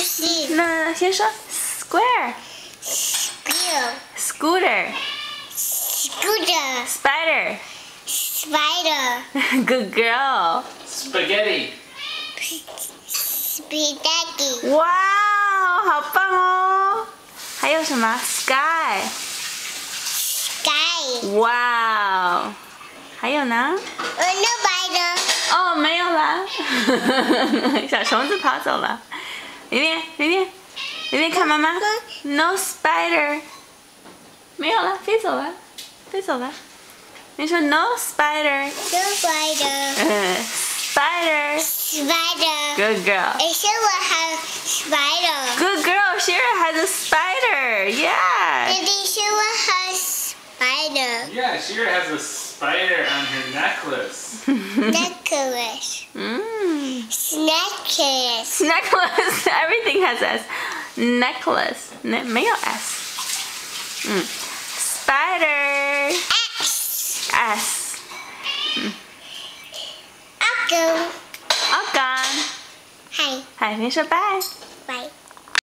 是。那先说 square。 Scooter. Scooter. Spider. Spider. Good girl. Spaghetti. Spaghetti. 哇，好棒哦！还有什么 ？Sky。 Sky. 哇，还有呢？ No spider. 哦，没有啦，小虫子跑走了。里面看妈妈。No spider。没有了，飞走了。你说 no spider。 No spider. Spider. Spider. Good girl. Shira has spider. Good girl. Shira has a spider. Yeah. Daddy, Shira has spider. Yeah, Shira has a spider on her necklace. Necklace. Necklace. Necklace. Everything has S. Necklace. 没有 S. Spider. X. S. Uncle. All gone. Hi. 嗨，你说 bye.